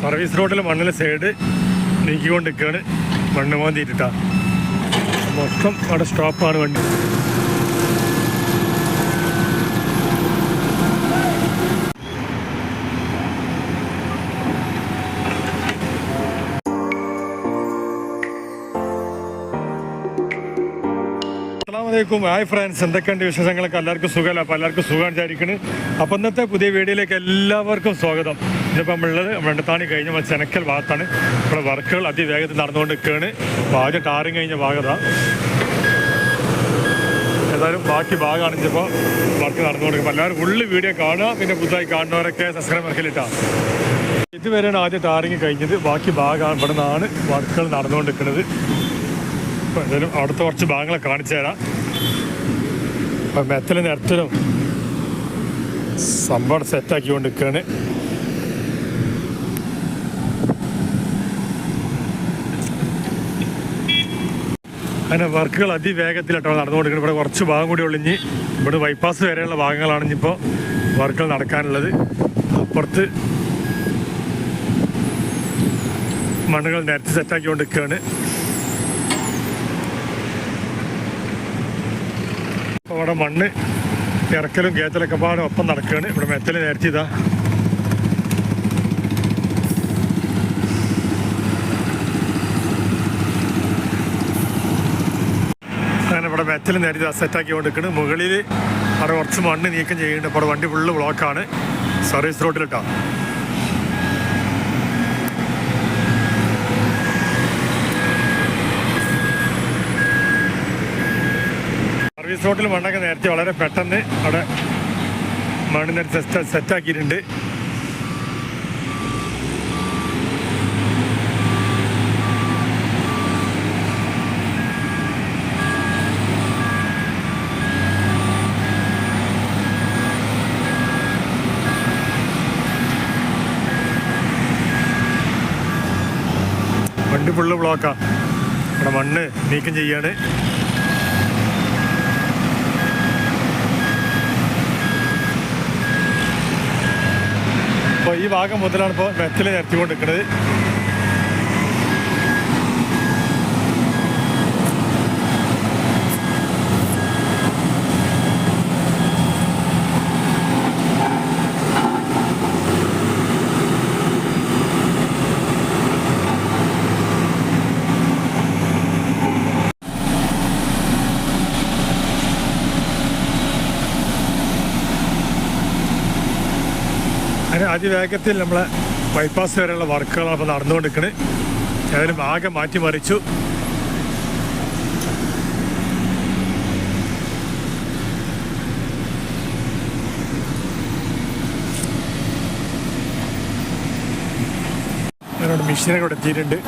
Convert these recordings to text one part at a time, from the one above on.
Service റോഡിൽ മണ്ണിലെ side നീക്കിക്കൊണ്ട് നിൽക്കുകയാണ്. മണ്ണ് മാന്തിയിട്ടാ മൊത്തം അവിടെ സ്റ്റോപ്പാണ് വണ്ടി. അസ്സലാമലൈക്കും. ഹായ് ഫ്രണ്ട്സ്, എന്തൊക്കെയുണ്ട് വിശേഷങ്ങളൊക്കെ? എല്ലാവർക്കും സുഖമല്ല? അപ്പോൾ എല്ലാവർക്കും സുഖമാണ് വിചാരിക്കുന്നത്. അപ്പോൾ ഇന്നത്തെ പുതിയ വീഡിയോയിലേക്ക് എല്ലാവർക്കും സ്വാഗതം. ഇതിപ്പോൾ നമ്മളുള്ളത് രണ്ടത്താണി കഴിഞ്ഞ ചെനക്കൽ ഭാഗത്താണ്. ഇവിടെ വർക്കുകൾ അതിവേഗത്തിൽ നടന്നുകൊണ്ട് നിൽക്കുകയാണ്. അപ്പോൾ ആദ്യം ടാറിങ് കഴിഞ്ഞ ഭാഗത്താണ്. ഏതായാലും ബാക്കി ഭാഗമാണ് ഇതിപ്പോൾ വർക്ക് നടന്നുകൊണ്ടിരിക്കും. എല്ലാവരും ഫുള്ള് വീഡിയോ കാണുക. പിന്നെ പുതുതായി കാണുന്നവരൊക്കെ സബ്സ്ക്രൈബ് മറക്കലിട്ടാണ്. ഇതുവരെയാണ് ആദ്യം ടാറിങ് കഴിഞ്ഞത്. ബാക്കി ഭാഗമാണ് ഇവിടെ നിന്നാണ് വർക്കുകൾ നടന്നുകൊണ്ടിരിക്കുന്നത്. അപ്പോൾ എന്തായാലും അവിടുത്തെ കുറച്ച് ഭാഗങ്ങളെ കാണിച്ചു തരാം. അപ്പം മെത്തലും നിരത്തലും സംഭവം സെറ്റാക്കിക്കൊണ്ട് നിൽക്കുകയാണ്. അങ്ങനെ വർക്കുകൾ അതിവേഗത്തിലായിട്ടാണ് നടന്നുകൊണ്ടിരിക്കുന്നത്. ഇവിടെ കുറച്ച് ഭാഗം കൂടി ഒളിഞ്ഞ് ഇവിടെ ബൈപ്പാസ് വരെയുള്ള ഭാഗങ്ങളാണ് ഇനിയിപ്പോൾ വർക്കുകൾ നടക്കാനുള്ളത്. അപ്പുറത്ത് മണ്ണുകൾ നിരത്തി സെറ്റാക്കിക്കൊണ്ട് നിൽക്കുകയാണ്. അവിടെ മണ്ണ് ഇറക്കലും കയറ്റലൊക്കെ പാടും ഒപ്പം നടക്കുകയാണ്. ഇവിടെ മെത്തൽ നേരത്തിയതാ. അങ്ങനെ ഇവിടെ മെത്തൽ നേരത്തെ സെറ്റാക്കി കൊണ്ടിരിക്കുന്നു. മുകളിൽ അവിടെ കുറച്ച് മണ്ണ് നീക്കം ചെയ്യുന്നുണ്ട്. അപ്പോൾ വണ്ടി ഫുള്ള് ബ്ലോക്കാണ് സർവീസ് റോഡിലിട്ടാ. സർവീസ് റോഡിൽ മണ്ണൊക്കെ നേരത്തെ വളരെ പെട്ടെന്ന് അവിടെ മണ്ണ് നേരത്തെ സെറ്റാക്കിയിട്ടുണ്ട്. വണ്ടി ഫുള്ള് ബ്ലോക്കാണ്. അവിടെ മണ്ണ് നീക്കം ചെയ്യാണ്. അപ്പോൾ ഈ ഭാഗം മുതലാണ് ഇപ്പോൾ മെറ്റൽ നിരത്തിക്കൊണ്ട് നിൽക്കുന്നത്. അങ്ങനെ അതിവേഗത്തിൽ നമ്മളെ ബൈപ്പാസ് വരെയുള്ള വർക്കുകളാണ് ഇപ്പോൾ നടന്നുകൊണ്ടിരിക്കുന്നത്. ഏതായാലും ആകെ മാറ്റിമറിച്ചു. അതിനോട് മെഷീനൊക്കെ ഇവിടെ എത്തിയിട്ടുണ്ട്.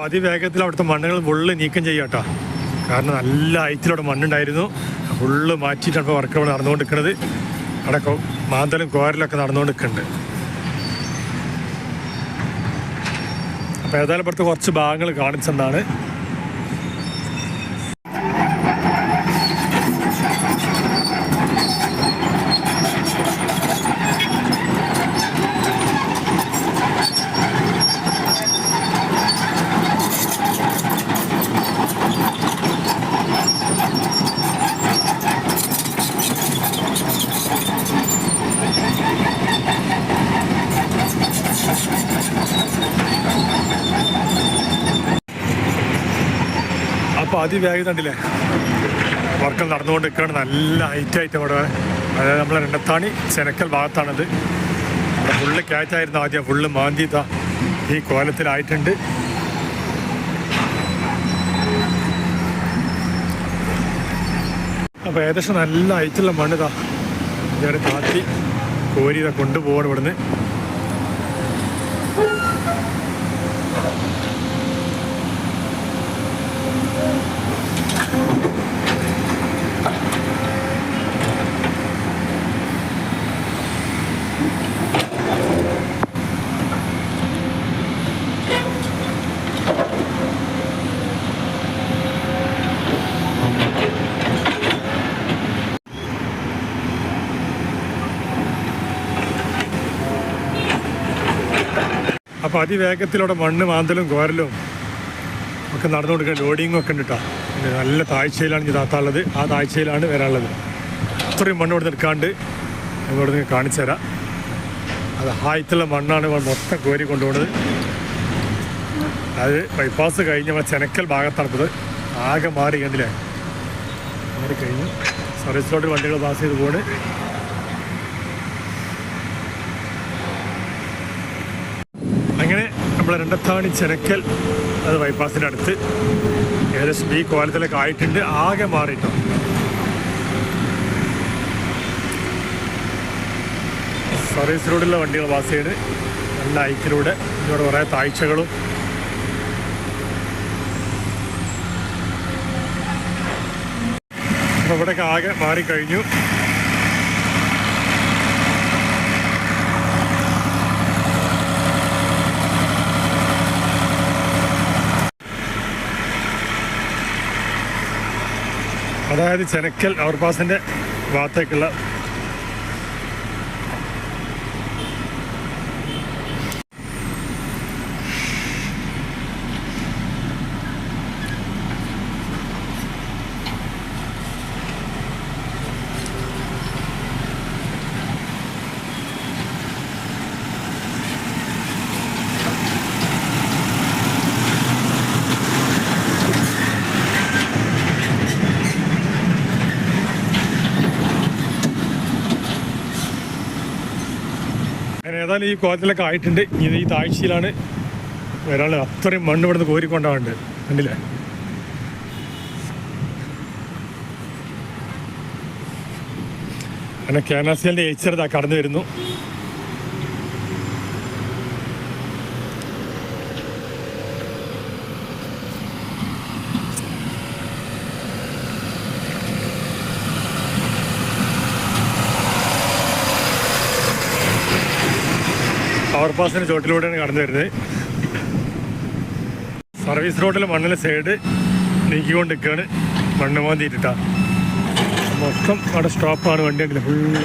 അതിവേഗത്തിൽ അവിടുത്തെ മണ്ണുകൾ ഫുള്ള് നീക്കം ചെയ്യാം കേട്ടോ. കാരണം നല്ല ഹൈറ്റിലവിടെ മണ്ണുണ്ടായിരുന്നു. ഫുള്ള് മാറ്റിയിട്ടാണ് ഇപ്പോൾ വർക്ക് അവിടെ നടന്നുകൊണ്ടിരിക്കുന്നത്. അവിടെ മാന്തലും കോരലൊക്കെ നടന്നുകൊണ്ടിരിക്കുന്നുണ്ട്. അപ്പോൾ ഏതായാലും ഇവിടുത്തെ കുറച്ച് ഭാഗങ്ങൾ കാണിച്ചെന്നാണ്. അപ്പോൾ അതിവേഗം കണ്ടില്ലേ വർക്കുകൾ നടന്നുകൊണ്ടിരിക്കുകയാണ്. നല്ല ഹൈറ്റായിട്ട് അവിടെ, അതായത് നമ്മളെ രണ്ടത്താണി ചെനക്കൽ ഭാഗത്താണത്. അവിടെ ഫുള്ള് കയറ്റായിരുന്നു ആദ്യം. ഫുള്ള് മാന്തിതാ ഈ കോലത്തിലായിട്ടുണ്ട്. അപ്പോൾ ഏകദേശം നല്ല ഹൈറ്റുള്ള മണ്ണിതാ ഞാൻ കാത്തി കോരി കൊണ്ടുപോകണം ഇവിടുന്ന്. അപ്പോൾ അതിവേഗത്തിലൂടെ മണ്ണ് മാന്തലും കോരലും ഒക്കെ നടന്നുകൊടുക്കുക, ലോഡിങ്ങും ഒക്കെ ഉണ്ട് കേട്ടോ. നല്ല താഴ്ചയിലാണ് ഇത് താത്താനുള്ളത്, ആ താഴ്ചയിലാണ് വരാനുള്ളത്. അത്രയും മണ്ണ് ഇവിടെ എടുക്കാണ്ട് ഇവിടെ നിന്ന് കാണിച്ചു തരാം. അത് ഹായത്തുള്ള മണ്ണാണ് മൊത്തം കോരി കൊണ്ടുപോകുന്നത്. അത് ബൈപ്പാസ് കഴിഞ്ഞ ചെനക്കൽ ഭാഗത്താണത്. ആകെ മാറി കണ്ടില്ലേ, മാറി കഴിഞ്ഞു. സർവീസ് റോഡിൽ വണ്ടികൾ പാസ് ചെയ്ത് പോണ്. അങ്ങനെ നമ്മൾ രണ്ടത്താണി ചെനക്കൽ അത് ബൈപ്പാസിൻ്റെ അടുത്ത് ഏകദേശം ഈ കോലത്തിലൊക്കെ ആയിട്ടുണ്ട്. ആകെ മാറിയിട്ടോ. സർവീസ് റോഡിലുള്ള വണ്ടികൾ പാസ് ചെയ്ത് നല്ല ഹൈറ്റിലൂടെ ഇവിടെ കുറേ താഴ്ചകളും അപ്പോൾ ഇവിടെയൊക്കെ ആകെ മാറിക്കഴിഞ്ഞു. അതായത് ചെനക്കൽ ഓവർപാസിൻ്റെ ഭാഗത്തേക്കുള്ള ഏതായാലും ഈ കോലത്തിലൊക്കെ ആയിട്ടുണ്ട്. ഇത് ഈ താഴ്ചയിലാണ് ഒരാൾ അത്രയും മണ്ണ് ഇവിടുന്ന് കോരിക്കൊണ്ടാവുന്നുണ്ട്. കണ്ടില്ലേ, അങ്ങനെ കേരളത്തിൻ്റെ ഏച്ചറതാ കടന്നു വരുന്നു. ഓവർപാസിന് ചോട്ടിലൂടെയാണ് കടന്നു വരുന്നത്. സർവീസ് റോഡിലെ മണ്ണിലെ സൈഡ് നീക്കിക്കൊണ്ട് നിൽക്കുകയാണ്. മണ്ണ് മാന്തിയിട്ടാ മൊത്തം അവിടെ സ്റ്റോപ്പാണ് വണ്ടി ഉണ്ടല്ലോ ഫുള്ള്.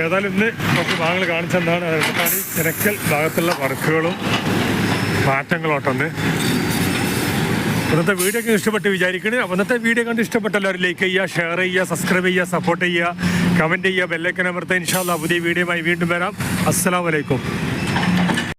ഏതായാലും ഇന്ന് നമുക്ക് ഭാഗങ്ങൾ കാണിച്ചെന്താണ് ചെനക്കൽ ഭാഗത്തുള്ള വർക്കുകളും മാറ്റങ്ങളോട്ടൊന്ന്. ഇന്നത്തെ വീഡിയോ ഒക്കെ ഇഷ്ടപ്പെട്ട് വിചാരിക്കണേ. അപ്പോൾ ഇന്നത്തെ വീഡിയോ കണ്ട് ഇഷ്ടപ്പെട്ട എല്ലാവരും ലൈക്ക് ചെയ്യുക, ഷെയർ ചെയ്യുക, സബ്സ്ക്രൈബ് ചെയ്യുക, സപ്പോർട്ട് ചെയ്യുക, കമൻറ്റ് ചെയ്യുക, ബെല്ലൈക്കൻ അമർത്തുക. ഇൻഷാ അല്ലാഹ് പുതിയ വീഡിയോയുമായി വീണ്ടും വരാം. അസ്സലാമു അലൈക്കും.